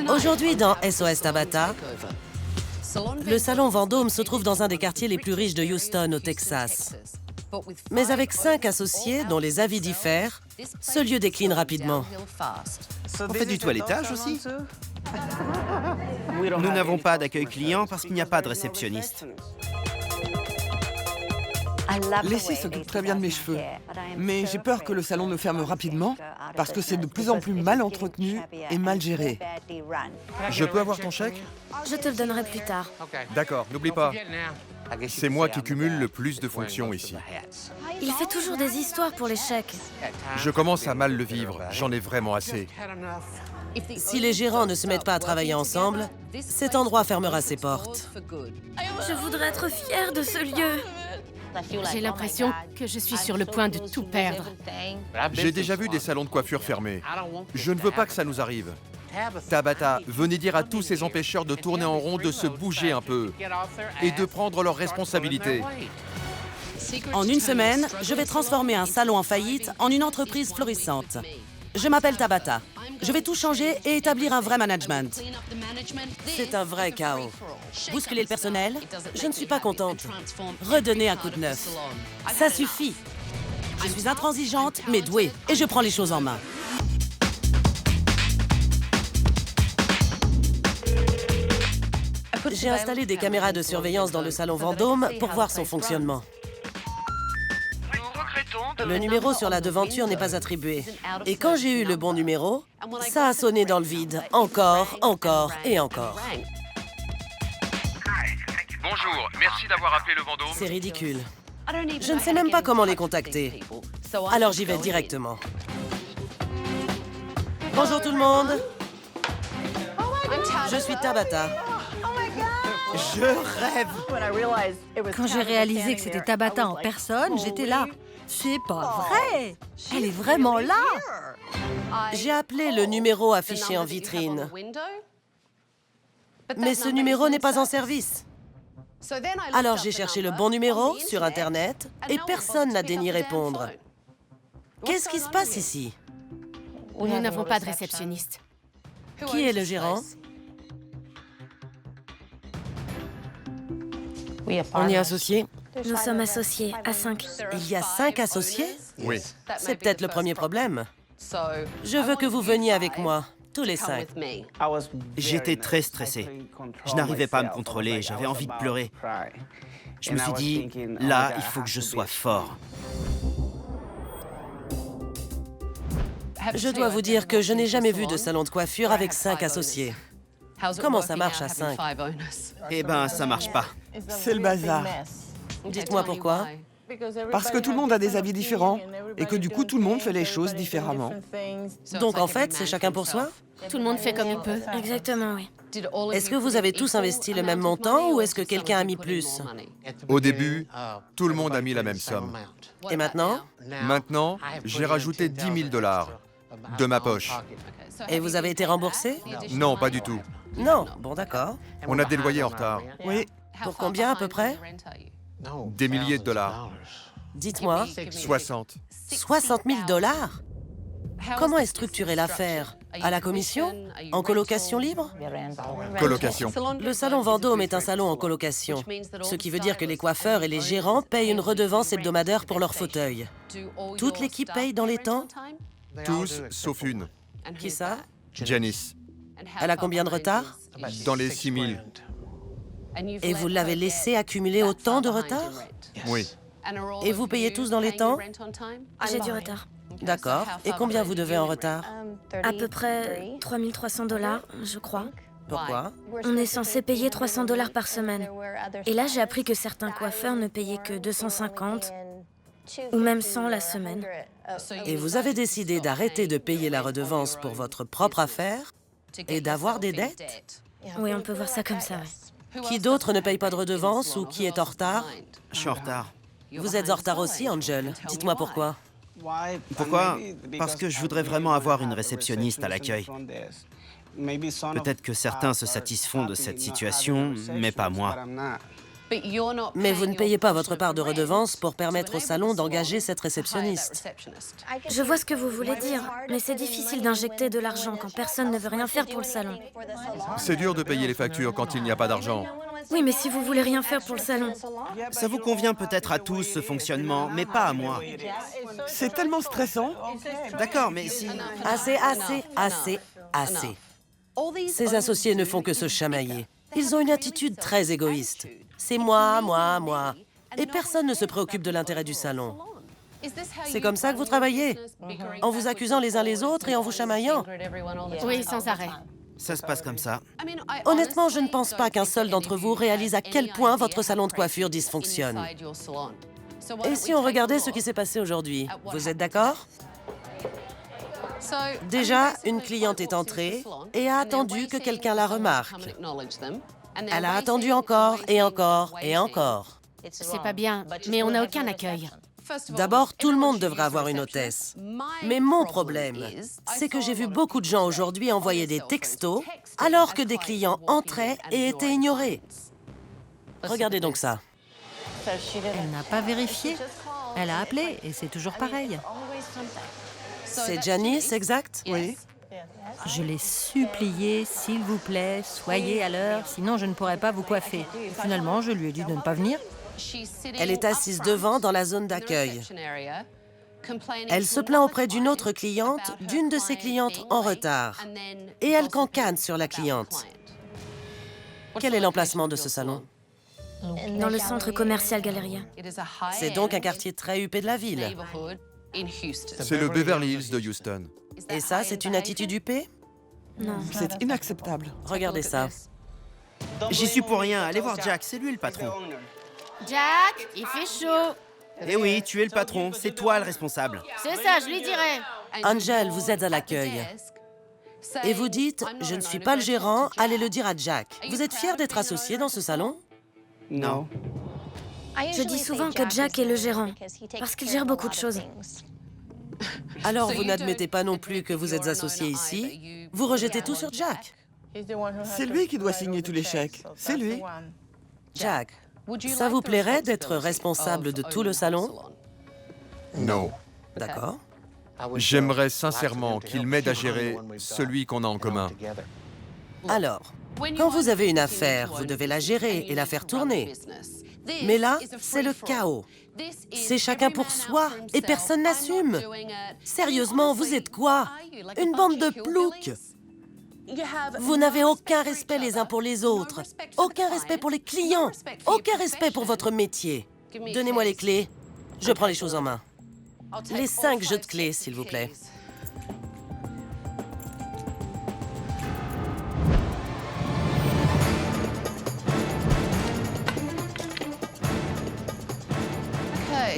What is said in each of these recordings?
Aujourd'hui, dans SOS Tabata, le salon Vendôme se trouve dans un des quartiers les plus riches de Houston, au Texas. Mais avec 5 associés dont les avis diffèrent, ce lieu décline rapidement. On fait du toilettage aussi? Nous n'avons pas d'accueil client parce qu'il n'y a pas de réceptionniste. Leslie s'occupe très bien de mes cheveux, mais j'ai peur que le salon ne ferme rapidement parce que c'est de plus en plus mal entretenu et mal géré. Je peux avoir ton chèque? Je te le donnerai plus tard. D'accord, n'oublie pas. C'est moi qui cumule le plus de fonctions ici. Il fait toujours des histoires pour les chèques. Je commence à mal le vivre, j'en ai vraiment assez. Si les gérants ne se mettent pas à travailler ensemble, cet endroit fermera ses portes. Je voudrais être fière de ce lieu. J'ai l'impression que je suis sur le point de tout perdre. J'ai déjà vu des salons de coiffure fermés. Je ne veux pas que ça nous arrive. Tabata, venez dire à tous ces empêcheurs de tourner en rond de se bouger un peu et de prendre leurs responsabilités. En une semaine, je vais transformer un salon en faillite en une entreprise florissante. Je m'appelle Tabata. Je vais tout changer et établir un vrai management. C'est un vrai chaos. Bousculer le personnel, Je ne suis pas contente. redonner un coup de neuf. Ça suffit. Je suis intransigeante, mais douée, et je prends les choses en main. J'ai installé des caméras de surveillance dans le salon Vendôme pour voir son fonctionnement. Le numéro sur la devanture n'est pas attribué. Et quand j'ai eu le bon numéro, ça a sonné dans le vide. Encore, encore et encore. Bonjour, merci d'avoir appelé le Vendôme. C'est ridicule. Je ne sais même pas comment les contacter. Alors j'y vais directement. Bonjour tout le monde. Je suis Tabata. Je rêve! Quand j'ai réalisé que c'était Tabata en personne, j'étais là. C'est pas vrai! Elle est vraiment là! J'ai appelé le numéro affiché en vitrine. Mais ce numéro n'est pas en service. Alors j'ai cherché le bon numéro sur Internet et personne n'a daigné répondre. Qu'est-ce qui se passe ici? Nous n'avons pas de réceptionniste. Qui est le gérant? On est associés? Nous sommes associés à 5. Il y a 5 associés? Oui. C'est peut-être le premier problème. Je veux que vous veniez avec moi, tous les 5. J'étais très stressé. Je n'arrivais pas à me contrôler, j'avais envie de pleurer. Je me suis dit, là, il faut que je sois fort. Je dois vous dire que je n'ai jamais vu de salon de coiffure avec 5 associés. Comment ça marche à 5? Eh ben, ça marche pas. C'est le bazar. Dites-moi pourquoi. Parce que tout le monde a des avis différents et que du coup, tout le monde fait les choses différemment. Donc en fait, c'est chacun pour soi? Tout le monde fait comme il peut. Exactement, oui. Est-ce que vous avez tous investi le même montant ou est-ce que quelqu'un a mis plus? Au début, tout le monde a mis la même somme. Et maintenant? Maintenant, j'ai rajouté 10 000 $ de ma poche. Et vous avez été remboursé? Non, pas du tout. Non. Bon, d'accord. On a des loyers en retard. Oui, Pour combien à peu près? Des milliers de dollars. Dites-moi. 60. 60 000 $? Comment est structurée l'affaire? À la commission? En colocation libre? Colocation. Le salon Vendôme est un salon en colocation, ce qui veut dire que les coiffeurs et les gérants payent une redevance hebdomadaire pour leurs fauteuils. Toute l'équipe paye dans les temps? Tous, sauf une. Qui ça? Janice. Elle a combien de retard? Dans les 6 000. Et vous l'avez laissé accumuler autant de retard? Oui. Et vous payez tous dans les temps? J'ai du retard. D'accord. Et combien vous devez en retard? À peu près 3 300 $, je crois. Pourquoi? On est censé payer 300 $ par semaine. Et là, j'ai appris que certains coiffeurs ne payaient que 250 ou même 100 la semaine. Et vous avez décidé d'arrêter de payer la redevance pour votre propre affaire et d'avoir des dettes? Oui, on peut voir ça comme ça, oui. Qui d'autre ne paye pas de redevance ou qui est en retard? Je suis en retard. Vous êtes en retard aussi, Angel. Dites-moi pourquoi. Pourquoi? Parce que je voudrais vraiment avoir une réceptionniste à l'accueil. Peut-être que certains se satisfont de cette situation, mais pas moi. Mais vous ne payez pas votre part de redevance pour permettre au salon d'engager cette réceptionniste. Je vois ce que vous voulez dire, mais c'est difficile d'injecter de l'argent quand personne ne veut rien faire pour le salon. C'est dur de payer les factures quand il n'y a pas d'argent. Oui, mais si vous voulez rien faire pour le salon. Ça vous convient peut-être à tous, ce fonctionnement, mais pas à moi. C'est tellement stressant. D'accord, mais si... Assez. Ces associés ne font que se chamailler. Ils ont une attitude très égoïste. C'est moi. Et personne ne se préoccupe de l'intérêt du salon. C'est comme ça que vous travaillez? En vous accusant les uns les autres et en vous chamaillant? Oui, sans arrêt. Ça se passe comme ça. Honnêtement, je ne pense pas qu'un seul d'entre vous réalise à quel point votre salon de coiffure dysfonctionne. Et si on regardait ce qui s'est passé aujourd'hui, vous êtes d'accord? Déjà, une cliente est entrée et a attendu que quelqu'un la remarque. Elle a attendu encore et encore et encore. C'est pas bien, mais on n'a aucun accueil. D'abord, tout le monde devrait avoir une hôtesse. Mais mon problème, c'est que j'ai vu beaucoup de gens aujourd'hui envoyer des textos alors que des clients entraient et étaient ignorés. Regardez donc ça. Elle n'a pas vérifié. Elle a appelé et c'est toujours pareil. C'est Janice, exact? Oui. Je l'ai supplié, s'il vous plaît, soyez à l'heure, sinon je ne pourrai pas vous coiffer. Finalement, je lui ai dit de ne pas venir. Elle est assise devant dans la zone d'accueil. Elle se plaint auprès d'une autre cliente, d'une de ses clientes en retard. Et elle cancane sur la cliente. Quel est l'emplacement de ce salon? Dans le centre commercial Galleria. C'est donc un quartier très huppé de la ville. C'est le Beverly Hills de Houston. Et ça, c'est une attitude huppée? Non. C'est inacceptable. Regardez ça. J'y suis pour rien. Allez voir Jack, c'est lui le patron. Jack, il fait chaud. Eh oui, tu es le patron, c'est toi le responsable. C'est ça, je lui dirai. Angel, vous êtes à l'accueil. Et vous dites, je ne suis pas le gérant, allez le dire à Jack. Vous êtes fier d'être associé dans ce salon? Non. Je dis souvent que Jack est le gérant, parce qu'il gère beaucoup de choses. Alors vous n'admettez pas non plus que vous êtes associé ici? Vous rejetez tout sur Jack? C'est lui qui doit signer tous les chèques. C'est lui. Jack, ça vous plairait d'être responsable de tout le salon? Non. D'accord. J'aimerais sincèrement qu'il m'aide à gérer celui qu'on a en commun. Alors, quand vous avez une affaire, vous devez la gérer et la faire tourner. Mais là, c'est le chaos. C'est chacun pour soi et personne n'assume. Sérieusement, vous êtes quoi? Une bande de ploucs? Vous n'avez aucun respect les uns pour les autres, aucun respect pour les clients, aucun respect pour votre métier. Donnez-moi les clés, je prends les choses en main. Les 5 jeux de clés, s'il vous plaît.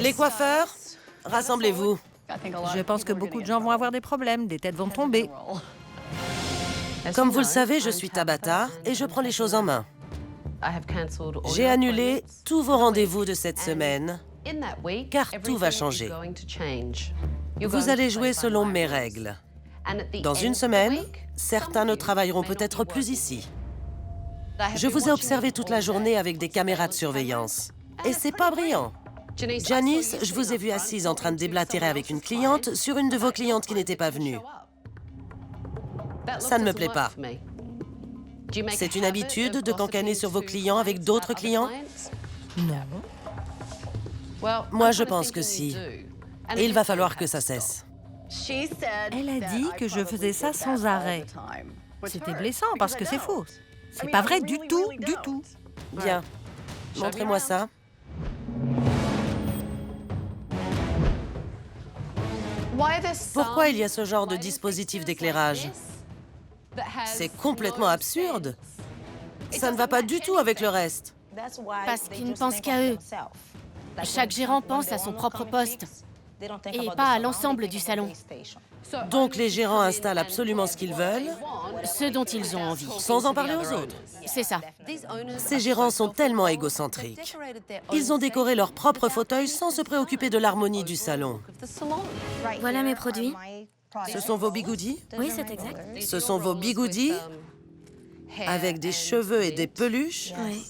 Les coiffeurs, rassemblez-vous. Je pense que beaucoup de gens vont avoir des problèmes, des têtes vont tomber. Comme vous le savez, je suis Tabata et je prends les choses en main. J'ai annulé tous vos rendez-vous de cette semaine, car tout va changer. Vous allez jouer selon mes règles. Dans une semaine, certains ne travailleront peut-être plus ici. Je vous ai observé toute la journée avec des caméras de surveillance. Et c'est pas brillant. Janice, je vous ai vu assise en train de déblatérer avec une cliente sur une de vos clientes qui n'était pas venue. Ça ne me plaît pas. C'est une habitude de cancaner sur vos clients avec d'autres clients? Non. Moi, je pense que si. Et il va falloir que ça cesse. Elle a dit que je faisais ça sans arrêt. C'était blessant parce que c'est faux. C'est pas vrai du tout, du tout. Bien. Montrez-moi ça. Pourquoi il y a ce genre de dispositif d'éclairage? C'est complètement absurde. Ça ne va pas du tout avec le reste. Parce qu'ils ne pensent qu'à eux. Chaque gérant pense à son propre poste et pas à l'ensemble du salon. Donc les gérants installent absolument ce qu'ils veulent, Ce dont ils ont envie. sans en parler aux autres. C'est ça. Ces gérants sont tellement égocentriques. Ils ont décoré leurs propres fauteuils sans se préoccuper de l'harmonie du salon. Voilà mes produits. Ce sont vos bigoudis? Oui, c'est exact. Ce sont vos bigoudis avec des cheveux et des peluches? Oui.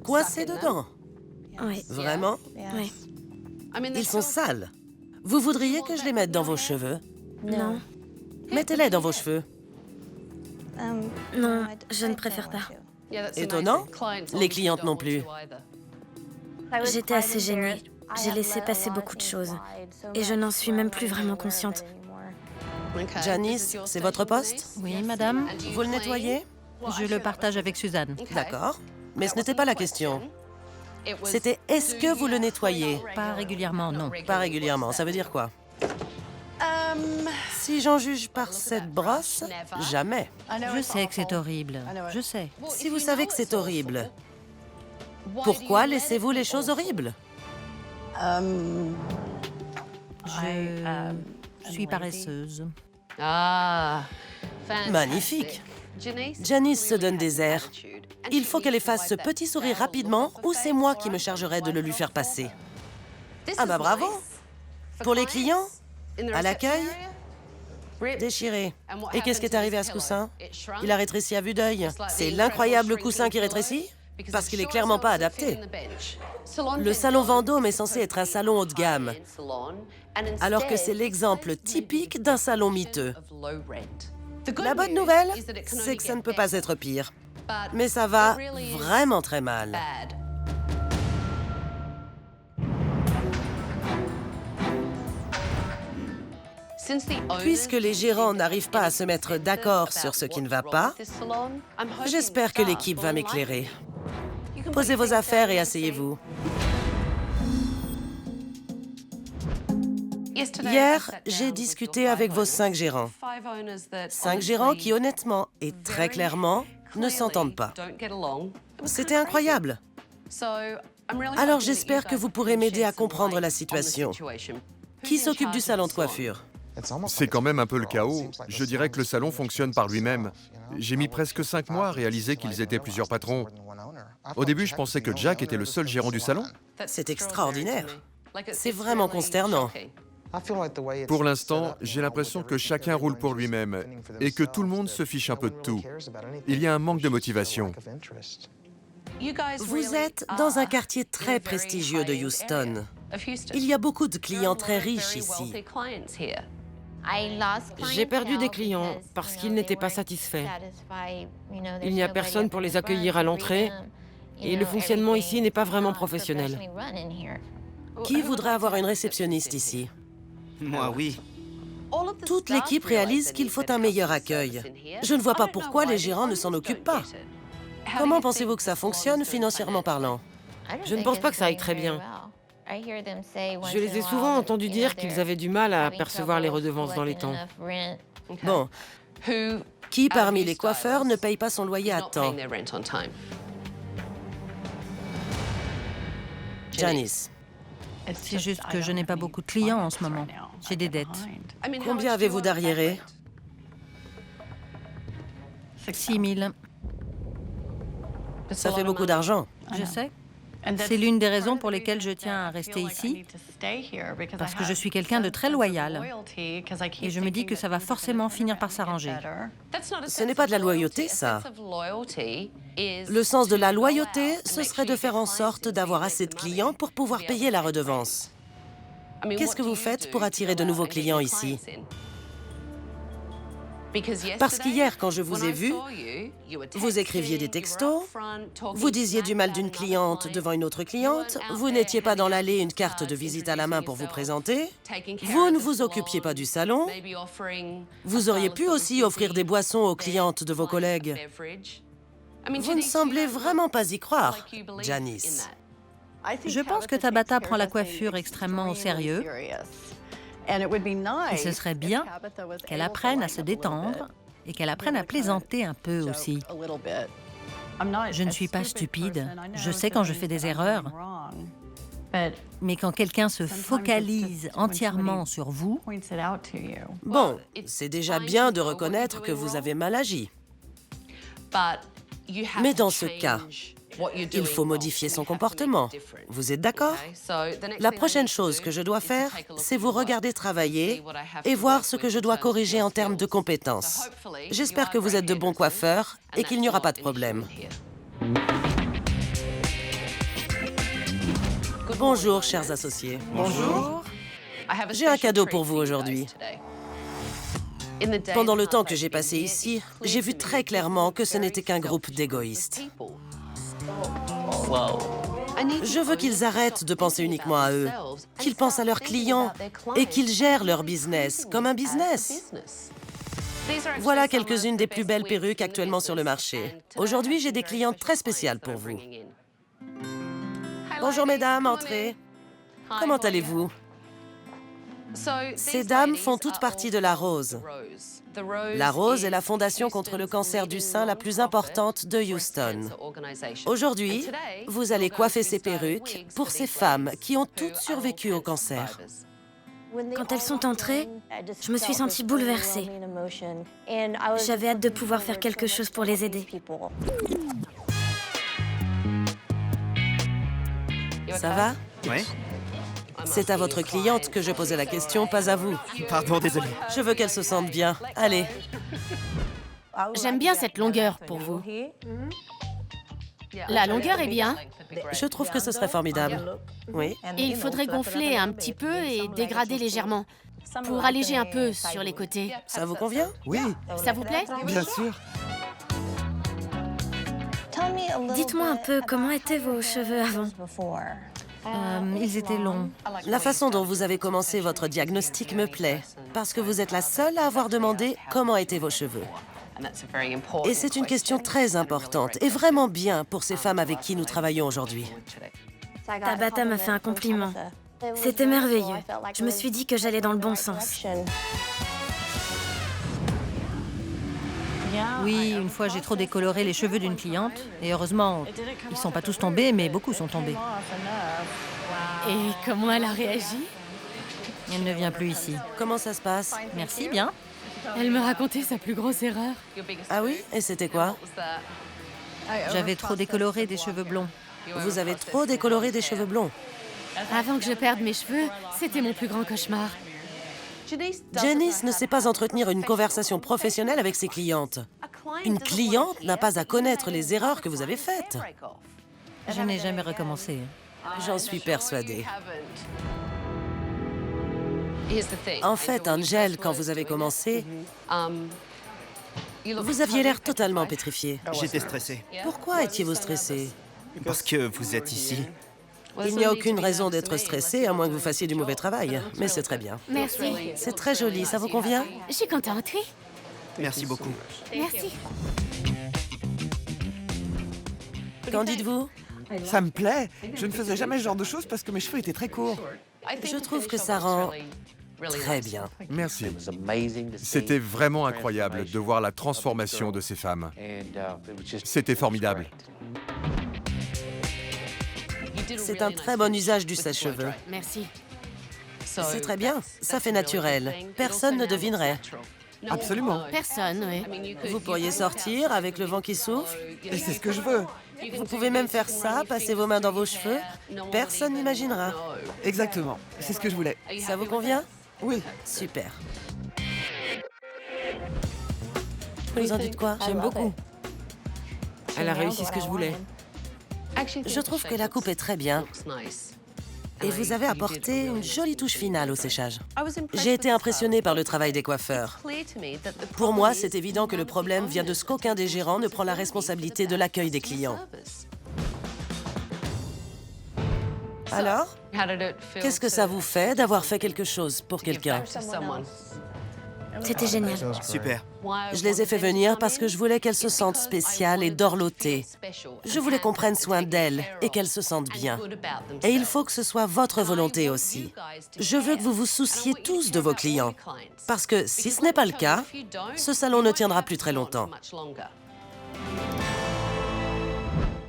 Coincés dedans. Oui. Vraiment? Oui. Ils sont sales. Vous voudriez que je les mette dans vos cheveux? Non. Mettez-les dans vos cheveux. Non, je ne préfère pas. Étonnant. Les clientes non plus. J'étais assez gênée. J'ai laissé passer beaucoup de choses. Et je n'en suis même plus vraiment consciente. Janice, c'est votre poste? Oui, madame. Vous le nettoyez? Je le partage avec Suzanne. D'accord. Mais ce n'était pas la question. C'était est-ce que vous le nettoyez? Pas régulièrement, non. Pas régulièrement. Ça veut dire quoi? Si j'en juge par cette brosse, jamais. Je sais que c'est horrible. Je sais. Si vous savez que c'est horrible, pourquoi laissez-vous les choses horribles? Je suis paresseuse. Magnifique. Janice se donne des airs. Il faut qu'elle efface ce petit sourire rapidement ou c'est moi qui me chargerai de le lui faire passer. Ah bah bravo. Pour les clients? À l'accueil? Déchiré. Et qu'est-ce qui est arrivé à ce coussin? Il a rétréci à vue d'œil. C'est l'incroyable coussin qui rétrécit? Parce qu'il est clairement pas adapté. Le salon Vendôme est censé être un salon haut de gamme, alors que c'est l'exemple typique d'un salon miteux. La bonne nouvelle, c'est que ça ne peut pas être pire. Mais ça va vraiment très mal. Puisque les gérants n'arrivent pas à se mettre d'accord sur ce qui ne va pas, j'espère que l'équipe va m'éclairer. Posez vos affaires et asseyez-vous. Hier, j'ai discuté avec vos 5 gérants. 5 gérants qui, honnêtement et très clairement, ne s'entendent pas. C'était incroyable. Alors j'espère que vous pourrez m'aider à comprendre la situation. Qui s'occupe du salon de coiffure? C'est quand même un peu le chaos. Je dirais que le salon fonctionne par lui-même. J'ai mis presque 5 mois à réaliser qu'ils étaient plusieurs patrons. Au début, je pensais que Jack était le seul gérant du salon. C'est extraordinaire. C'est vraiment consternant. Pour l'instant, j'ai l'impression que chacun roule pour lui-même et que tout le monde se fiche un peu de tout. Il y a un manque de motivation. Vous êtes dans un quartier très prestigieux de Houston. Il y a beaucoup de clients très riches ici. J'ai perdu des clients parce qu'ils n'étaient pas satisfaits. Il n'y a personne pour les accueillir à l'entrée et le fonctionnement ici n'est pas vraiment professionnel. Qui voudrait avoir une réceptionniste ici? Moi, oui. Toute l'équipe réalise qu'il faut un meilleur accueil. Je ne vois pas pourquoi les gérants ne s'en occupent pas. Comment pensez-vous que ça fonctionne financièrement parlant? Je ne pense pas que ça aille très bien. Je les ai souvent entendus dire qu'ils avaient du mal à percevoir les redevances dans les temps. Bon. Qui parmi les coiffeurs ne paye pas son loyer à temps? Janice. C'est juste que je n'ai pas beaucoup de clients en ce moment. J'ai des dettes. Combien avez-vous d'arriérés? 6 000. Ça fait beaucoup d'argent. Je sais. C'est l'une des raisons pour lesquelles je tiens à rester ici, parce que je suis quelqu'un de très loyal. Et je me dis que ça va forcément finir par s'arranger. Ce n'est pas de la loyauté, ça. Le sens de la loyauté, ce serait de faire en sorte d'avoir assez de clients pour pouvoir payer la redevance. Qu'est-ce que vous faites pour attirer de nouveaux clients ici? Parce qu'hier, quand je vous ai vu, vous écriviez des textos, vous disiez du mal d'une cliente devant une autre cliente, vous n'étiez pas dans l'allée une carte de visite à la main pour vous présenter, vous ne vous occupiez pas du salon, vous auriez pu aussi offrir des boissons aux clientes de vos collègues. Vous ne semblez vraiment pas y croire, Janice. Je pense que Tabata prend la coiffure extrêmement au sérieux. Et ce serait bien qu'elle apprenne à se détendre et qu'elle apprenne à plaisanter un peu aussi. Je ne suis pas stupide. Je sais quand je fais des erreurs. Mais quand quelqu'un se focalise entièrement sur vous... Bon, c'est déjà bien de reconnaître que vous avez mal agi. Mais dans ce cas, il faut modifier son comportement. Vous êtes d'accord? La prochaine chose que je dois faire, c'est vous regarder travailler et voir ce que je dois corriger en termes de compétences. J'espère que vous êtes de bons coiffeurs et qu'il n'y aura pas de problème. Bonjour, chers associés. Bonjour. J'ai un cadeau pour vous aujourd'hui. Pendant le temps que j'ai passé ici, j'ai vu très clairement que ce n'était qu'un groupe d'égoïstes. Je veux qu'ils arrêtent de penser uniquement à eux, qu'ils pensent à leurs clients et qu'ils gèrent leur business comme un business. Voilà quelques-unes des plus belles perruques actuellement sur le marché. Aujourd'hui, j'ai des clientes très spéciales pour vous. Bonjour mesdames, entrez. Comment allez-vous? Ces dames font toutes partie de la Rose. La Rose est la fondation contre le cancer du sein la plus importante de Houston. Aujourd'hui, vous allez coiffer ces perruques pour ces femmes qui ont toutes survécu au cancer. Quand elles sont entrées, je me suis sentie bouleversée. J'avais hâte de pouvoir faire quelque chose pour les aider. Ça va? Ouais. C'est à votre cliente que je posais la question, pas à vous. Pardon, désolé. Je veux qu'elle se sente bien. Allez. J'aime bien cette longueur pour vous. La longueur est bien. Je trouve que ce serait formidable. Oui. Et il faudrait gonfler un petit peu et dégrader légèrement pour alléger un peu sur les côtés. Ça vous convient? Oui, Ça vous plaît? bien sûr. Dites-moi un peu comment étaient vos cheveux avant. Ils étaient longs. La façon dont vous avez commencé votre diagnostic me plaît, parce que vous êtes la seule à avoir demandé comment étaient vos cheveux. Et c'est une question très importante et vraiment bien pour ces femmes avec qui nous travaillons aujourd'hui. Tabata m'a fait un compliment. C'était merveilleux. Je me suis dit que j'allais dans le bon sens. Oui, une fois j'ai trop décoloré les cheveux d'une cliente. Et heureusement, ils sont pas tous tombés, mais beaucoup sont tombés. Et comment elle a réagi? Elle ne vient plus ici. Comment ça se passe? Merci bien. Elle me racontait sa plus grosse erreur. Ah oui? Et c'était quoi? J'avais trop décoloré des cheveux blonds. Vous avez trop décoloré des cheveux blonds. Avant que je perde mes cheveux, c'était mon plus grand cauchemar. Janice ne sait pas entretenir une conversation professionnelle avec ses clientes. Une cliente n'a pas à connaître les erreurs que vous avez faites. Je n'ai jamais recommencé. J'en suis persuadée. En fait, Angel, quand vous avez commencé, vous aviez l'air totalement pétrifié. J'étais stressé. Pourquoi étiez-vous stressé? Parce que vous êtes ici. Il n'y a aucune raison d'être stressé, à moins que vous fassiez du mauvais travail. Mais c'est très bien. Merci. C'est très joli, ça vous convient? Je suis contente, oui. Merci beaucoup. Merci. Qu'en dites-vous? Ça me plaît. Je ne faisais jamais ce genre de choses parce que mes cheveux étaient très courts. Je trouve que ça rend très bien. Merci. C'était vraiment incroyable de voir la transformation de ces femmes. C'était formidable. C'est un très bon usage du sèche-cheveux. Merci. C'est très bien, ça fait naturel. Personne ne devinerait. Absolument. Personne, oui. Vous pourriez sortir avec le vent qui souffle. Et c'est ce que je veux. Vous pouvez même faire ça, passer vos mains dans vos cheveux. Personne n'imaginera. Exactement. C'est ce que je voulais. Ça vous convient? Oui. Super. Vous en dites quoi? J'aime beaucoup. Elle a réussi ce que je voulais. Je trouve que la coupe est très bien. Et vous avez apporté une jolie touche finale au séchage. J'ai été impressionnée par le travail des coiffeurs. Pour moi, c'est évident que le problème vient de ce qu'aucun des gérants ne prend la responsabilité de l'accueil des clients. Alors, qu'est-ce que ça vous fait d'avoir fait quelque chose pour quelqu'un? C'était génial. Super. Je les ai fait venir parce que je voulais qu'elles se sentent spéciales et dorlotées. Je voulais qu'on prenne soin d'elles et qu'elles se sentent bien. Et il faut que ce soit votre volonté aussi. Je veux que vous vous souciez tous de vos clients. Parce que si ce n'est pas le cas, ce salon ne tiendra plus très longtemps.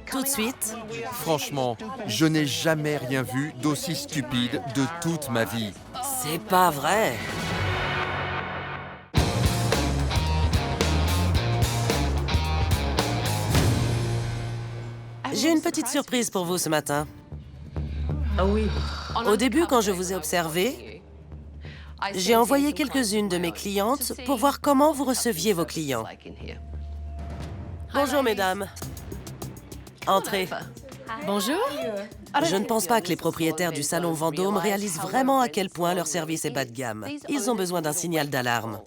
Tout de suite, Franchement, je n'ai jamais rien vu d'aussi stupide de toute ma vie. c'est pas vrai. J'ai une petite surprise pour vous ce matin. Ah oui. Au début, quand je vous ai observé, j'ai envoyé quelques-unes de mes clientes pour voir comment vous receviez vos clients. Bonjour, mesdames. Entrez. Bonjour. Je ne pense pas que les propriétaires du salon Vendôme réalisent vraiment à quel point leur service est bas de gamme. Ils ont besoin d'un signal d'alarme.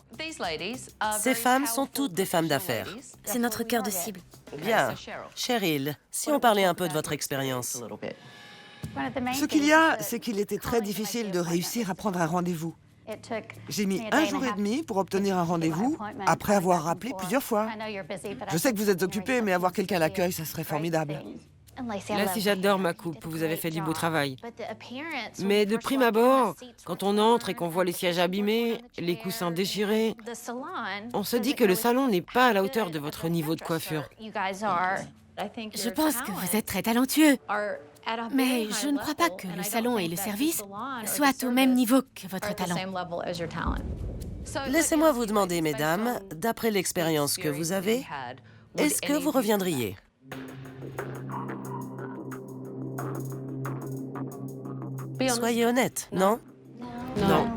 Ces femmes sont toutes des femmes d'affaires. C'est notre cœur de cible. Bien. Cheryl, si on parlait un peu de votre expérience. Ce qu'il y a, c'est qu'il était très difficile de réussir à prendre un rendez-vous. J'ai mis 1 jour et demi pour obtenir un rendez-vous, après avoir rappelé plusieurs fois. Je sais que vous êtes occupé, mais avoir quelqu'un à l'accueil, ça serait formidable. Là, si j'adore ma coupe, vous avez fait du beau travail. Mais de prime abord, quand on entre et qu'on voit les sièges abîmés, les coussins déchirés, on se dit que le salon n'est pas à la hauteur de votre niveau de coiffure. Je pense que vous êtes très talentueux. Mais je ne crois pas que le salon et le service soient au même niveau que votre talent. Laissez-moi vous demander, mesdames, d'après l'expérience que vous avez, est-ce que vous reviendriez? Soyez honnête, non? Non.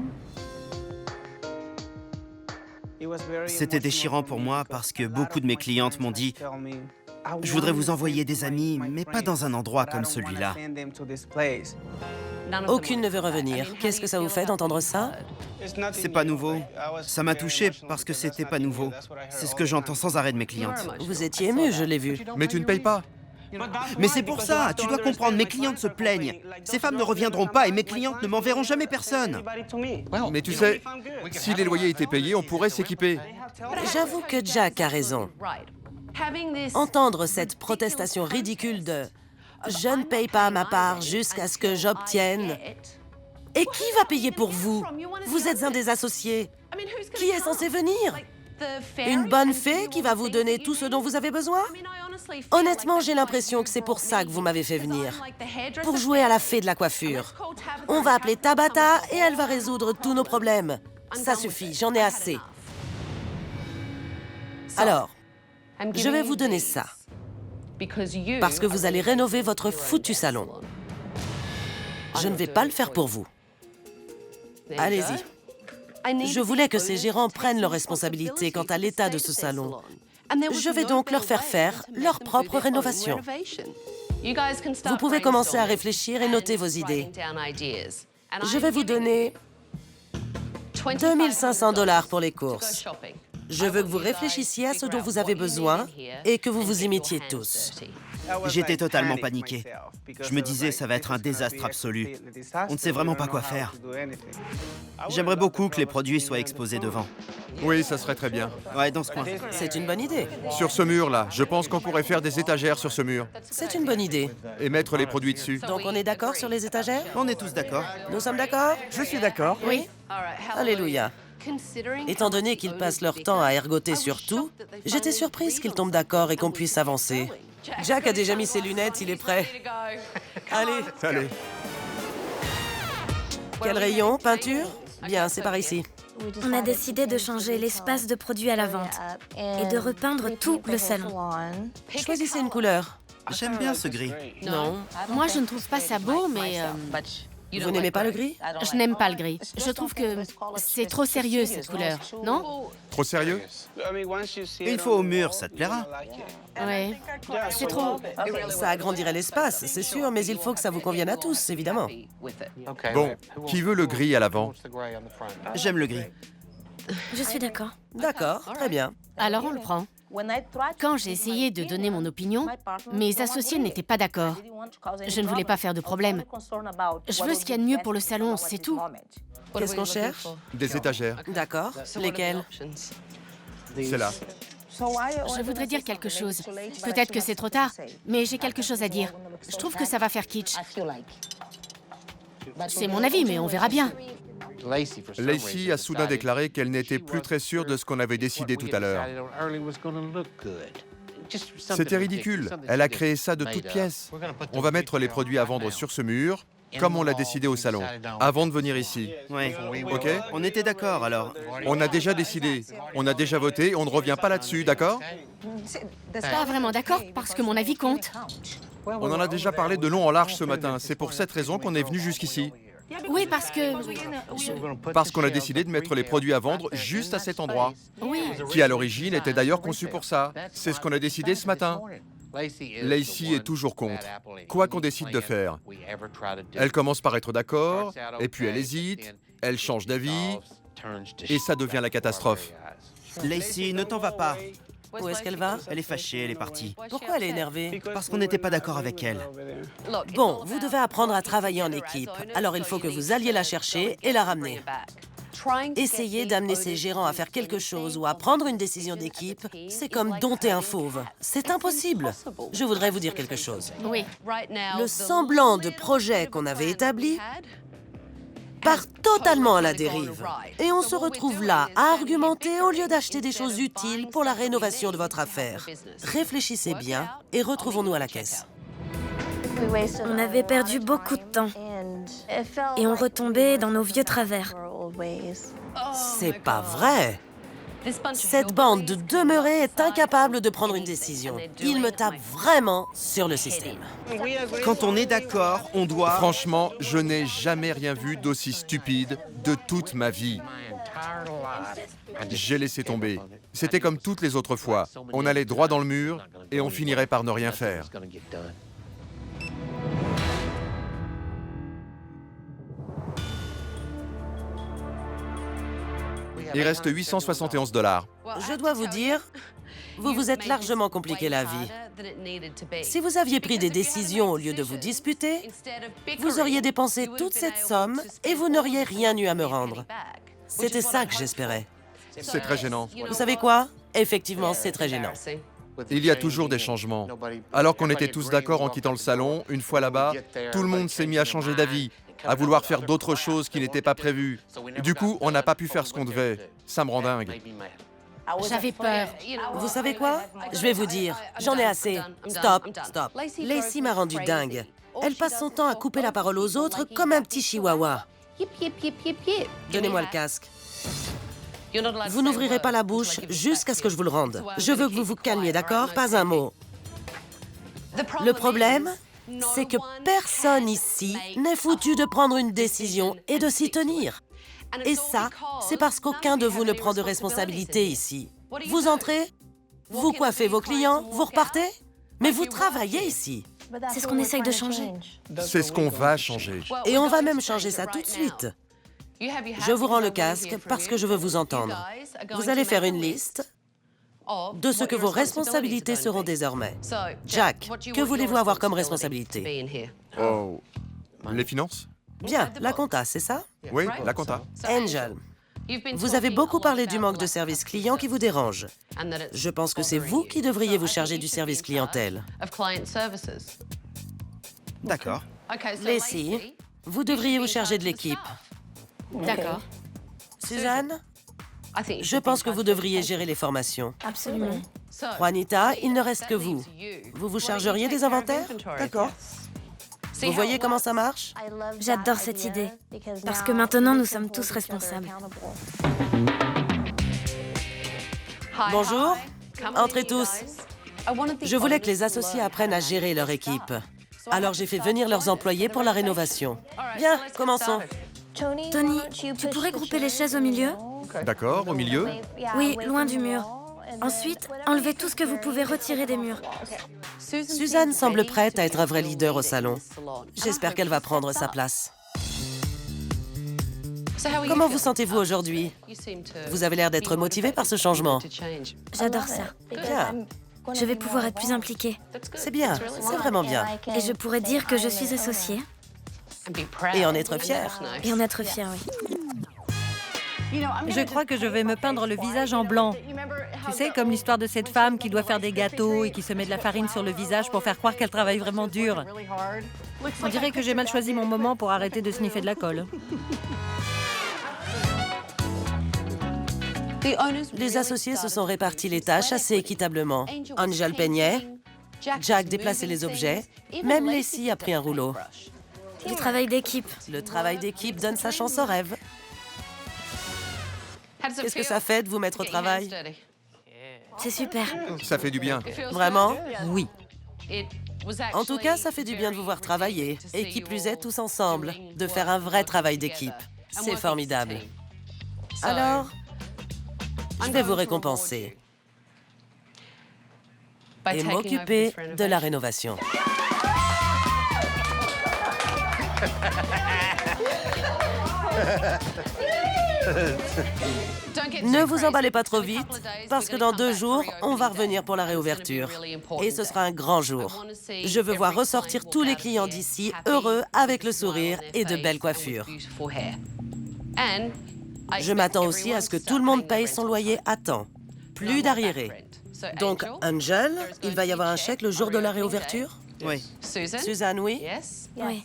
C'était déchirant pour moi parce que beaucoup de mes clientes m'ont dit « Je voudrais vous envoyer des amis, mais pas dans un endroit comme celui-là. » Aucune ne veut revenir. Qu'est-ce que ça vous fait d'entendre ça? C'est pas nouveau. Ça m'a touché parce que c'était pas nouveau. C'est ce que j'entends sans arrêt de mes clientes. Vous étiez ému, je l'ai vu. Mais tu ne payes pas. Mais c'est pour ça, tu dois comprendre, mes clientes se plaignent. Ces femmes ne reviendront pas et mes clientes ne m'enverront jamais personne. Mais tu sais, si les loyers étaient payés, on pourrait s'équiper. J'avoue que Jack a raison. Entendre cette protestation ridicule de « Je ne paye pas ma part jusqu'à ce que j'obtienne » Et qui va payer pour vous? Vous êtes un des associés. Qui est censé venir? Une bonne fée qui va vous donner tout ce dont vous avez besoin? Honnêtement, j'ai l'impression que c'est pour ça que vous m'avez fait venir. Pour jouer à la fée de la coiffure. On va appeler Tabata et elle va résoudre tous nos problèmes. Ça suffit, j'en ai assez. Alors, je vais vous donner ça. Parce que vous allez rénover votre foutu salon. Je ne vais pas le faire pour vous. Allez-y. Je voulais que ces gérants prennent leurs responsabilités quant à l'état de ce salon. Je vais donc leur faire leur propre rénovation. Vous pouvez commencer à réfléchir et noter vos idées. Je vais vous donner 2 500 $ pour les courses. Je veux que vous réfléchissiez à ce dont vous avez besoin et que vous vous imitiez tous. J'étais totalement paniqué. Je me disais, ça va être un désastre absolu. On ne sait vraiment pas quoi faire. J'aimerais beaucoup que les produits soient exposés devant. Oui, ça serait très bien. Ouais, dans ce coin. C'est une bonne idée. Sur ce mur-là, je pense qu'on pourrait faire des étagères sur ce mur. C'est une bonne idée. Et mettre les produits dessus. Donc on est d'accord sur les étagères? On est tous d'accord. Nous sommes d'accord? Je suis d'accord. Oui. Alléluia. Étant donné qu'ils passent leur temps à ergoter sur tout, j'étais surprise qu'ils tombent d'accord et qu'on puisse avancer. Jack a déjà mis ses lunettes, il est prêt. Allez. Allez. Quel rayon? Peinture? Bien, c'est par ici. On a décidé de changer l'espace de produits à la vente et de repeindre tout le salon. Choisissez une couleur. J'aime bien ce gris. Non. Moi, je ne trouve pas ça beau, mais Vous n'aimez pas le gris? je n'aime pas le gris. Je trouve que c'est trop sérieux, cette couleur, non? Trop sérieux? Une fois au mur, ça te plaira. Oui. C'est trop... Ça agrandirait l'espace, c'est sûr, mais il faut que ça vous convienne à tous, évidemment. Bon, qui veut le gris à l'avant? J'aime le gris. Je suis d'accord. D'accord, très bien. Alors on le prend. Quand j'ai essayé de donner mon opinion, mes associés n'étaient pas d'accord. Je ne voulais pas faire de problème. Je veux ce qu'il y a de mieux pour le salon, c'est tout. Qu'est-ce qu'on cherche? Des étagères. D'accord. Lesquelles? C'est là. Je voudrais dire quelque chose. Peut-être que c'est trop tard, mais j'ai quelque chose à dire. Je trouve que ça va faire kitsch. C'est mon avis, mais on verra bien. Lacey a soudain déclaré qu'elle n'était plus très sûre de ce qu'on avait décidé tout à l'heure. C'était ridicule. Elle a créé ça de toutes pièces. On va mettre les produits à vendre sur ce mur, comme on l'a décidé au salon, avant de venir ici. Ouais. OK? On était d'accord, alors. On a déjà décidé. On a déjà voté, on ne revient pas là-dessus, d'accord? Pas vraiment d'accord, parce que mon avis compte. On en a déjà parlé de long en large ce matin. C'est pour cette raison qu'on est venu jusqu'ici. Oui, parce que... Parce qu'on a décidé de mettre les produits à vendre juste à cet endroit. Oui. Qui, à l'origine, était d'ailleurs conçu pour ça. C'est ce qu'on a décidé ce matin. Lacey est toujours contre, quoi qu'on décide de faire. Elle commence par être d'accord, et puis elle hésite, elle change d'avis, et ça devient la catastrophe. Lacey, ne t'en va pas. Où est-ce qu'elle va? Elle est fâchée, elle est partie. Pourquoi elle est énervée? Parce qu'on n'était pas d'accord avec elle. Bon, vous devez apprendre à travailler en équipe. Alors il faut que vous alliez la chercher et la ramener. Essayer d'amener ses gérants à faire quelque chose ou à prendre une décision d'équipe, c'est comme dompter un fauve. C'est impossible. Je voudrais vous dire quelque chose. Oui. Le semblant de projet qu'on avait établi part totalement à la dérive. Et on se retrouve là à argumenter au lieu d'acheter des choses utiles pour la rénovation de votre affaire. Réfléchissez bien et retrouvons-nous à la caisse. On avait perdu beaucoup de temps. Et on retombait dans nos vieux travers. C'est pas vrai! Cette bande de demeurés est incapable de prendre une décision. Ils me tapent vraiment sur le système. Quand on est d'accord, on doit... Franchement, je n'ai jamais rien vu d'aussi stupide de toute ma vie. J'ai laissé tomber. C'était comme toutes les autres fois. On allait droit dans le mur et on finirait par ne rien faire. Il reste 871 $. Je dois vous dire, vous vous êtes largement compliqué la vie. Si vous aviez pris des décisions au lieu de vous disputer, vous auriez dépensé toute cette somme et vous n'auriez rien eu à me rendre. C'était ça que j'espérais. C'est très gênant. Vous savez quoi? Effectivement, c'est très gênant. Il y a toujours des changements. Alors qu'on était tous d'accord en quittant le salon, une fois là-bas, tout le monde s'est mis à changer d'avis, à vouloir faire d'autres choses qui n'étaient pas prévues. Du coup, on n'a pas pu faire ce qu'on devait. Ça me rend dingue. J'avais peur. Vous savez quoi? Je vais vous dire, j'en ai assez. Stop, stop. Lacey m'a rendu dingue. Elle passe son temps à couper la parole aux autres comme un petit chihuahua. Donnez-moi le casque. Vous n'ouvrirez pas la bouche jusqu'à ce que je vous le rende. Je veux que vous vous calmiez, d'accord? Pas un mot. Le problème, c'est que personne ici n'est foutu de prendre une décision et de s'y tenir. Et ça, c'est parce qu'aucun de vous ne prend de responsabilité ici. Vous entrez, vous coiffez vos clients, vous repartez, mais vous travaillez ici. C'est ce qu'on essaye de changer. C'est ce qu'on va changer. Et on va même changer ça tout de suite. Je vous rends le casque parce que je veux vous entendre. Vous allez faire une liste de ce que vos responsabilités seront désormais. Jack, que voulez-vous avoir comme responsabilité? Oh. Les finances? Bien, la compta, c'est ça? Oui, la compta. Angel, vous avez beaucoup parlé du manque de service client qui vous dérange. Je pense que c'est vous qui devriez vous charger du service clientèle. D'accord. Lacey, vous devriez vous charger de l'équipe. D'accord. Suzanne, je pense que vous devriez gérer les formations. Absolument. Juanita, il ne reste que vous. Vous vous chargeriez des inventaires? D'accord. Vous voyez comment ça marche? J'adore cette idée, parce que maintenant nous sommes tous responsables. Bonjour, entrez tous. Je voulais que les associés apprennent à gérer leur équipe. Alors j'ai fait venir leurs employés pour la rénovation. Bien, commençons. Tony, tu pourrais grouper les chaises au milieu? D'accord, au milieu? Oui, loin du mur. Ensuite, enlevez tout ce que vous pouvez retirer des murs. Suzanne semble prête à être un vrai leader au salon. J'espère qu'elle va prendre sa place. Comment vous sentez-vous aujourd'hui? Vous avez l'air d'être motivé par ce changement. J'adore ça. Bien, Je vais pouvoir être plus impliquée. c'est bien, c'est vraiment bien. Et je pourrais dire que je suis associée. Et en être fier. Et en être fière, oui. Je crois que je vais me peindre le visage en blanc. Tu sais, comme l'histoire de cette femme qui doit faire des gâteaux et qui se met de la farine sur le visage pour faire croire qu'elle travaille vraiment dur. On dirait que j'ai mal choisi mon moment pour arrêter de sniffer de la colle. Les associés se sont répartis les tâches assez équitablement. Angel peignait, Jack déplaçait les objets, même Lacey a pris un rouleau. Du travail d'équipe. Le travail d'équipe donne sa chance au rêve. Qu'est-ce que ça fait de vous mettre au travail? C'est super. Ça fait du bien. Vraiment? Oui. En tout cas, ça fait du bien de vous voir travailler. Et qui plus est, tous ensemble, de faire un vrai travail d'équipe. C'est formidable. Alors, je vais vous récompenser. et m'occuper de la rénovation. Ne vous emballez pas trop vite, parce que dans 2 jours, on va revenir pour la réouverture. Et ce sera un grand jour. Je veux voir ressortir tous les clients d'ici heureux, avec le sourire et de belles coiffures. Je m'attends aussi à ce que tout le monde paye son loyer à temps. Plus d'arriérés. Donc, Angel, il va y avoir un chèque le jour de la réouverture? Oui. Suzanne, oui? Oui.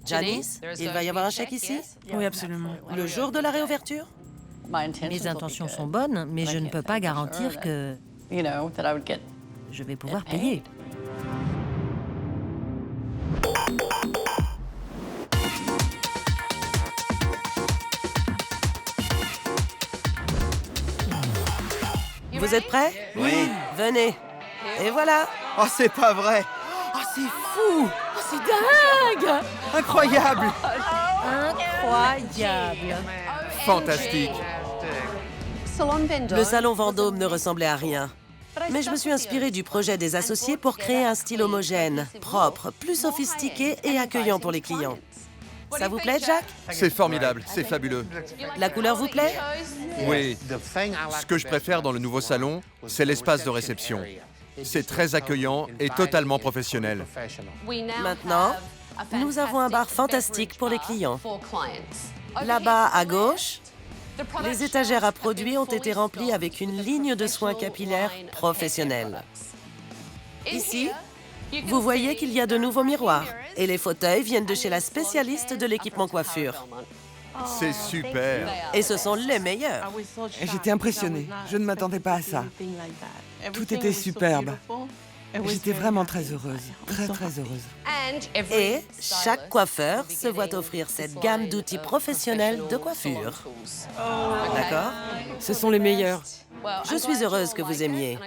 Janice, il va y avoir un chèque ici? Oui, absolument. Le jour de la réouverture? Mes intentions sont bonnes, mais je ne peux pas garantir que je vais pouvoir payer. Vous êtes prêts? Oui. Venez. Et voilà. Oh, c'est pas vrai! Oh, c'est fou! C'est dingue! Incroyable! Incroyable! Fantastique. Le salon Vendôme ne ressemblait à rien. Mais je me suis inspirée du projet des associés pour créer un style homogène, propre, plus sophistiqué et accueillant pour les clients. Ça vous plaît, Jack? C'est formidable, c'est fabuleux. La couleur vous plaît? Oui. Ce que je préfère dans le nouveau salon, c'est l'espace de réception. C'est très accueillant et totalement professionnel. Maintenant, nous avons un bar fantastique pour les clients. Là-bas, à gauche, les étagères à produits ont été remplies avec une ligne de soins capillaires professionnelle. Ici, vous voyez qu'il y a de nouveaux miroirs et les fauteuils viennent de chez la spécialiste de l'équipement coiffure. C'est super. Et ce sont les meilleurs. J'étais impressionnée. Je ne m'attendais pas à ça. Tout était superbe. J'étais vraiment très heureuse. Très, très heureuse. Et chaque coiffeur se voit offrir cette gamme d'outils professionnels de coiffure. D'accord? Ce sont les meilleurs. Je suis heureuse que vous aimiez.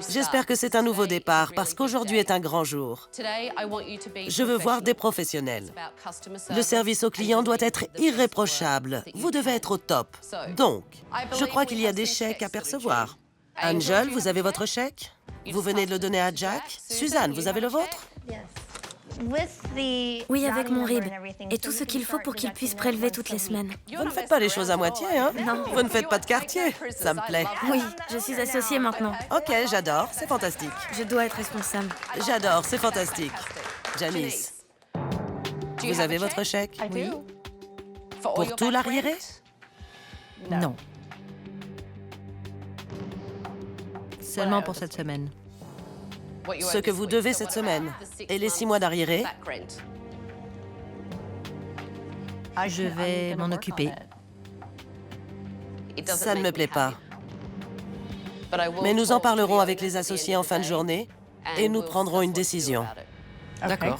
J'espère que c'est un nouveau départ parce qu'aujourd'hui est un grand jour. Je veux voir des professionnels. Le service au client doit être irréprochable. Vous devez être au top. Donc, je crois qu'il y a des chèques à percevoir. Angel, vous avez votre chèque? Vous venez de le donner à Jack? Suzanne, vous avez le vôtre? Oui, avec mon RIB. Et tout ce qu'il faut pour qu'il puisse prélever toutes les semaines. Vous ne faites pas les choses à moitié, hein? Non. Vous ne faites pas de quartier. Ça me plaît. Oui, je suis associée maintenant. OK, j'adore. C'est fantastique. Je dois être responsable. J'adore. C'est fantastique. Janice, vous avez votre chèque? Oui. Pour tout l'arriéré? Non. Seulement pour cette semaine. Ce que vous devez cette semaine. Et les 6 mois d'arriéré? Je vais m'en occuper. Ça ne me plaît pas. Mais nous en parlerons avec les associés en fin de journée et nous prendrons une décision. D'accord.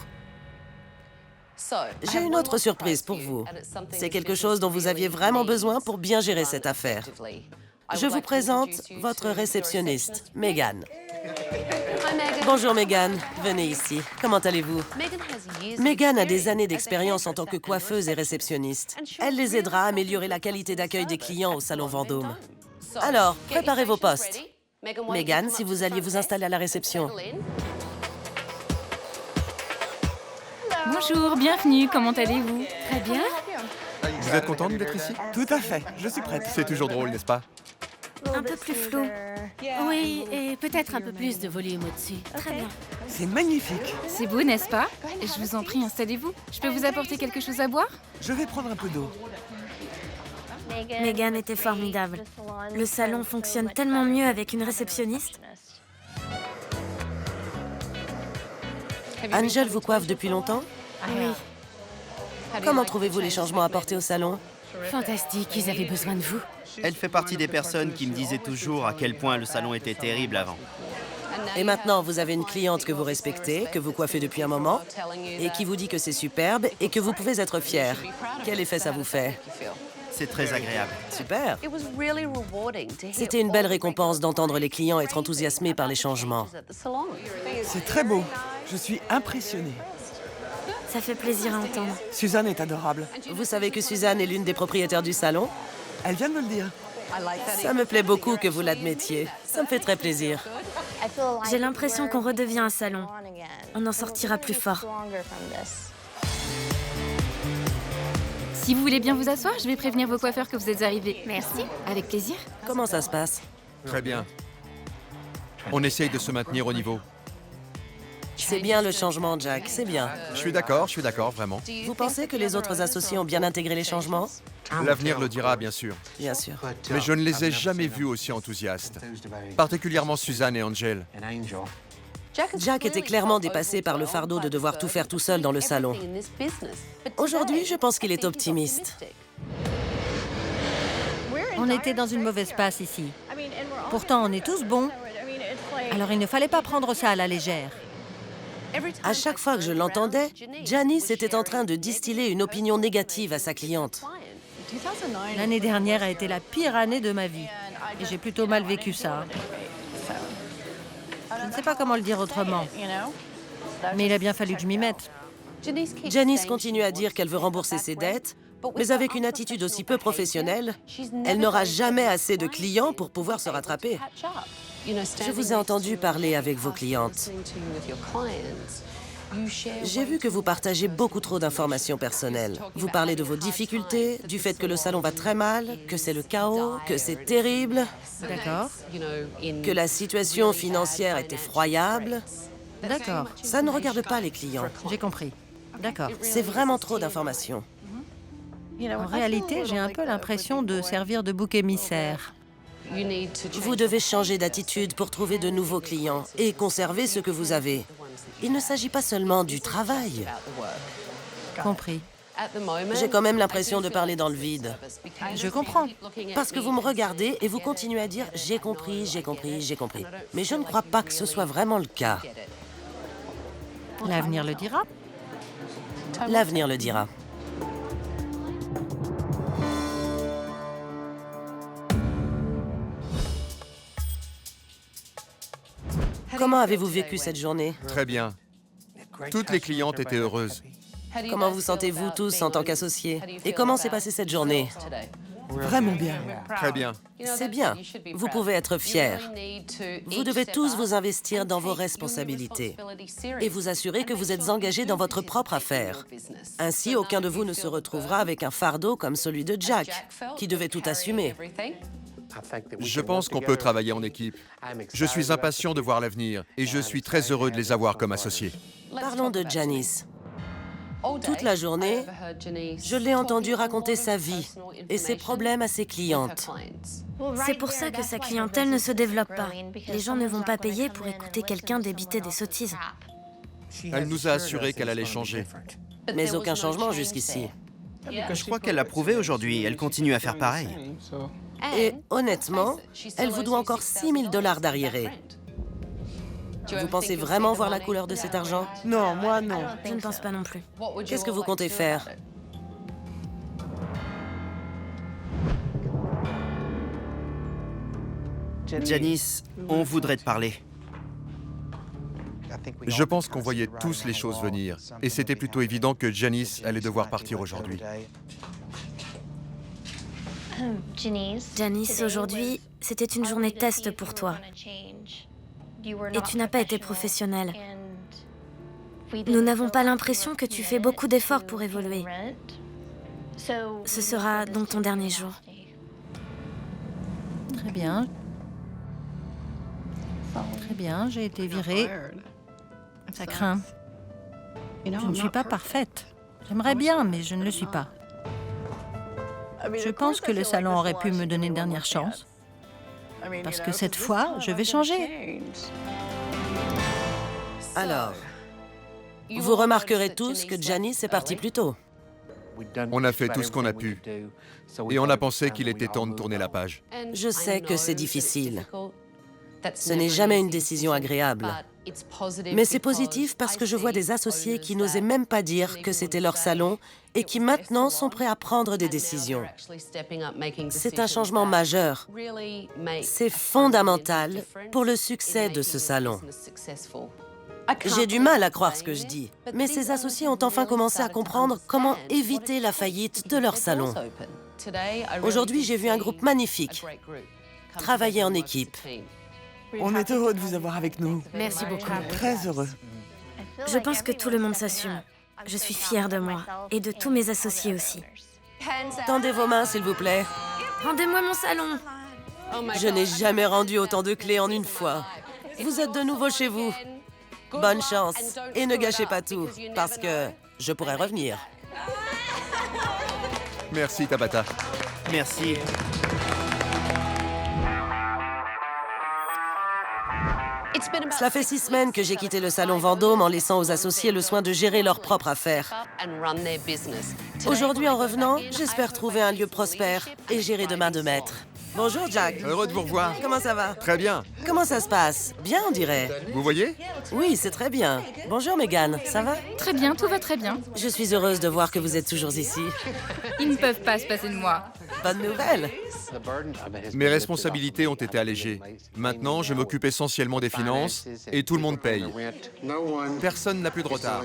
J'ai une autre surprise pour vous. C'est quelque chose dont vous aviez vraiment besoin pour bien gérer cette affaire. Je vous présente votre réceptionniste, Megan. Bonjour Megan, venez ici. Comment allez-vous? Megan a des années d'expérience en tant que coiffeuse et réceptionniste. Elle les aidera à améliorer la qualité d'accueil des clients au Salon Vendôme. Alors, préparez vos postes. Megan, si vous alliez vous installer à la réception. Bonjour, bienvenue, comment allez-vous? Très bien. Vous êtes contente d'être ici? Tout à fait. Je suis prête. C'est toujours drôle, n'est-ce pas? Un peu plus flou. Oui, et peut-être un peu plus de volume au-dessus. Très bien. C'est magnifique. C'est beau, n'est-ce pas? Je vous en prie, installez-vous. Je peux vous apporter quelque chose à boire? Je vais prendre un peu d'eau. Megan était formidable. Le salon fonctionne tellement mieux avec une réceptionniste. Angel vous coiffe depuis longtemps? Oui. Comment trouvez-vous les changements apportés au salon? Fantastique, ils avaient besoin de vous. Elle fait partie des personnes qui me disaient toujours à quel point le salon était terrible avant. Et maintenant, vous avez une cliente que vous respectez, que vous coiffez depuis un moment, et qui vous dit que c'est superbe et que vous pouvez être fier. Quel effet ça vous fait? C'est très agréable. Super. C'était une belle récompense d'entendre les clients être enthousiasmés par les changements. C'est très beau. Je suis impressionnée. Ça fait plaisir à entendre. Suzanne est adorable. Vous savez que Suzanne est l'une des propriétaires du salon? Elle vient de me le dire. Ça me plaît beaucoup que vous l'admettiez. Ça me fait très plaisir. J'ai l'impression qu'on redevient un salon. On en sortira plus fort. Si vous voulez bien vous asseoir, je vais prévenir vos coiffeurs que vous êtes arrivés. Merci. Avec plaisir. Comment ça se passe? Très bien. On essaye de se maintenir au niveau. C'est bien le changement, Jack, c'est bien. Je suis d'accord, vraiment. Vous pensez que les autres associés ont bien intégré les changements? L'avenir le dira, bien sûr. Bien sûr. Mais je ne les ai jamais vus aussi enthousiastes. Particulièrement Suzanne et Angel. Jack était clairement dépassé par le fardeau de devoir tout faire tout seul dans le salon. Aujourd'hui, je pense qu'il est optimiste. On était dans une mauvaise passe ici. Pourtant, on est tous bons. Alors il ne fallait pas prendre ça à la légère. À chaque fois que je l'entendais, Janice était en train de distiller une opinion négative à sa cliente. L'année dernière a été la pire année de ma vie. Et j'ai plutôt mal vécu ça. Je ne sais pas comment le dire autrement. Mais il a bien fallu que je m'y mette. Janice continue à dire qu'elle veut rembourser ses dettes, mais avec une attitude aussi peu professionnelle, elle n'aura jamais assez de clients pour pouvoir se rattraper. Je vous ai entendu parler avec vos clientes. J'ai vu que vous partagez beaucoup trop d'informations personnelles. Vous parlez de vos difficultés, du fait que le salon va très mal, que c'est le chaos, que c'est terrible. D'accord. Que la situation financière est effroyable. D'accord. Ça ne regarde pas les clients. J'ai compris. D'accord. C'est vraiment trop d'informations. En réalité, j'ai un peu l'impression de servir de bouc émissaire. Vous devez changer d'attitude pour trouver de nouveaux clients et conserver ce que vous avez. Il ne s'agit pas seulement du travail. Compris. J'ai quand même l'impression de parler dans le vide. Je comprends. Parce que vous me regardez et vous continuez à dire « j'ai compris, j'ai compris, j'ai compris ». Mais je ne crois pas que ce soit vraiment le cas. L'avenir le dira. L'avenir le dira. Comment avez-vous vécu cette journée? Très bien. Toutes les clientes étaient heureuses. Comment vous sentez-vous tous en tant qu'associés? Et comment s'est passée cette journée? Vraiment bien. Très bien. C'est bien. Vous pouvez être fiers. Vous devez tous vous investir dans vos responsabilités et vous assurer que vous êtes engagés dans votre propre affaire. Ainsi, aucun de vous ne se retrouvera avec un fardeau comme celui de Jack, qui devait tout assumer. Je pense qu'on peut travailler en équipe. Je suis impatient de voir l'avenir et je suis très heureux de les avoir comme associés. Parlons de Janice. Toute la journée, je l'ai entendu raconter sa vie et ses problèmes à ses clientes. C'est pour ça que sa clientèle ne se développe pas. Les gens ne vont pas payer pour écouter quelqu'un débiter des sottises. Elle nous a assuré qu'elle allait changer. Mais aucun changement jusqu'ici. Je crois qu'elle l'a prouvé aujourd'hui. Elle continue à faire pareil. Et honnêtement, elle vous doit encore 6 000 $ d'arriérés. Vous pensez vraiment voir la couleur de cet argent? Non, moi non. Je ne pense pas non plus. Qu'est-ce que vous comptez faire? Janice, on voudrait te parler. Je pense qu'on voyait tous les choses venir. Et c'était plutôt évident que Janice allait devoir partir aujourd'hui. Janice, aujourd'hui, c'était une journée test pour toi. Et tu n'as pas été professionnelle. Nous n'avons pas l'impression que tu fais beaucoup d'efforts pour évoluer. Ce sera donc ton dernier jour. Très bien. Très bien, j'ai été virée. Ça craint. Je ne suis pas parfaite. J'aimerais bien, mais je ne le suis pas. Je pense que le salon aurait pu me donner une dernière chance. Parce que cette fois, je vais changer. Alors, vous remarquerez tous que Janice est partie plus tôt. On a fait tout ce qu'on a pu. Et on a pensé qu'il était temps de tourner la page. Je sais que c'est difficile. Ce n'est jamais une décision agréable. Mais c'est positif parce que je vois des associés qui n'osaient même pas dire que c'était leur salon et qui maintenant sont prêts à prendre des décisions. C'est un changement majeur. C'est fondamental pour le succès de ce salon. J'ai du mal à croire ce que je dis, mais ces associés ont enfin commencé à comprendre comment éviter la faillite de leur salon. Aujourd'hui, j'ai vu un groupe magnifique. Travailler en équipe. On est heureux de vous avoir avec nous. Merci beaucoup. Très heureux. Je pense que tout le monde s'assume. Je suis fière de moi et de tous mes associés aussi. Tendez vos mains, s'il vous plaît. Rendez-moi mon salon. Je n'ai jamais rendu autant de clés en une fois. Vous êtes de nouveau chez vous. Bonne chance. Et ne gâchez pas tout, parce que je pourrais revenir. Merci, Tabata. Merci. Cela fait 6 semaines que j'ai quitté le salon Vendôme en laissant aux associés le soin de gérer leurs propres affaires. Aujourd'hui, en revenant, j'espère trouver un lieu prospère et gérer de main de maître. Bonjour, Jack. Heureux de vous revoir. Comment ça va? Très bien. Comment ça se passe? Bien, on dirait. Vous voyez? Oui, c'est très bien. Bonjour, Megan. Ça va? Très bien, tout va très bien. Je suis heureuse de voir que vous êtes toujours ici. Ils ne peuvent pas se passer de moi. Bonne nouvelle. Mes responsabilités ont été allégées. Maintenant, je m'occupe essentiellement des finances et tout le monde paye. Personne n'a plus de retard.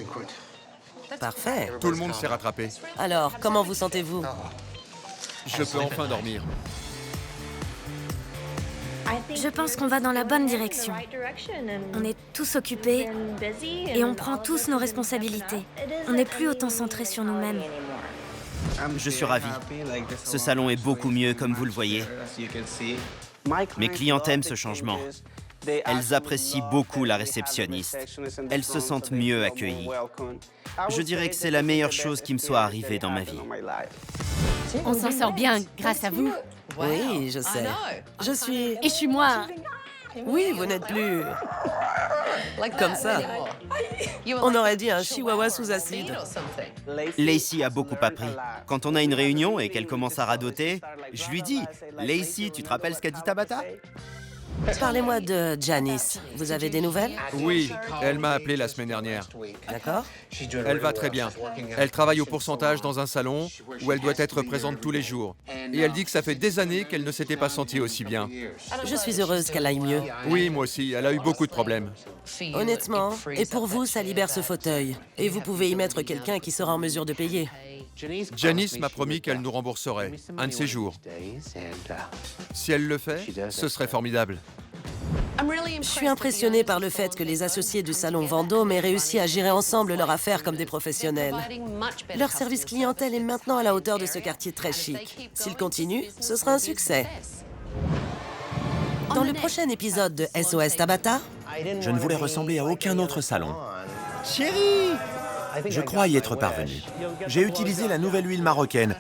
Parfait. Tout le monde s'est rattrapé. Alors, comment vous sentez-vous? Je peux enfin dormir. Je pense qu'on va dans la bonne direction. On est tous occupés et on prend tous nos responsabilités. On n'est plus autant centrés sur nous-mêmes. Je suis ravi. Ce salon est beaucoup mieux, comme vous le voyez. Mes clientes aiment ce changement. Elles apprécient beaucoup la réceptionniste. Elles se sentent mieux accueillies. Je dirais que c'est la meilleure chose qui me soit arrivée dans ma vie. On s'en sort bien grâce à vous. Oui, je sais. Je suis... Et je suis moi. Oui, vous n'êtes plus... comme ça. On aurait dit un chihuahua sous acide. Lacey a beaucoup appris. Quand on a une réunion et qu'elle commence à radoter, je lui dis « Lacey, tu te rappelles ce qu'a dit Tabata ?» Parlez-moi de Janice. Vous avez des nouvelles? Oui, elle m'a appelé la semaine dernière. D'accord. Elle va très bien. Elle travaille au pourcentage dans un salon où elle doit être présente tous les jours. Et elle dit que ça fait des années qu'elle ne s'était pas sentie aussi bien. Je suis heureuse qu'elle aille mieux. Oui, moi aussi. Elle a eu beaucoup de problèmes. Honnêtement, et pour vous, ça libère ce fauteuil. Et vous pouvez y mettre quelqu'un qui sera en mesure de payer. Janice m'a promis qu'elle nous rembourserait un de ces jours. Si elle le fait, ce serait formidable. Je suis impressionnée par le fait que les associés du salon Vendôme aient réussi à gérer ensemble leur affaire comme des professionnels. Leur service clientèle est maintenant à la hauteur de ce quartier très chic. S'ils continuent, ce sera un succès. Dans le prochain épisode de SOS Tabata... Je ne voulais ressembler à aucun autre salon. Chérie! Je crois y être parvenu. J'ai utilisé la nouvelle huile marocaine.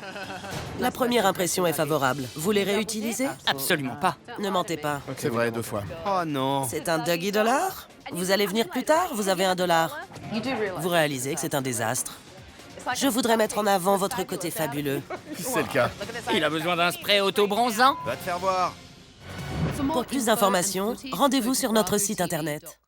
La première impression est favorable. Vous les réutilisez? Absolument pas. Ne mentez pas. C'est vrai, 2 fois. Oh non! C'est un Dougie dollar? Vous allez venir plus tard? Vous avez $1. Vous réalisez que c'est un désastre. Je voudrais mettre en avant votre côté fabuleux. C'est le cas. Il a besoin d'un spray auto-bronzant. Va te faire voir! Pour plus d'informations, rendez-vous sur notre site internet.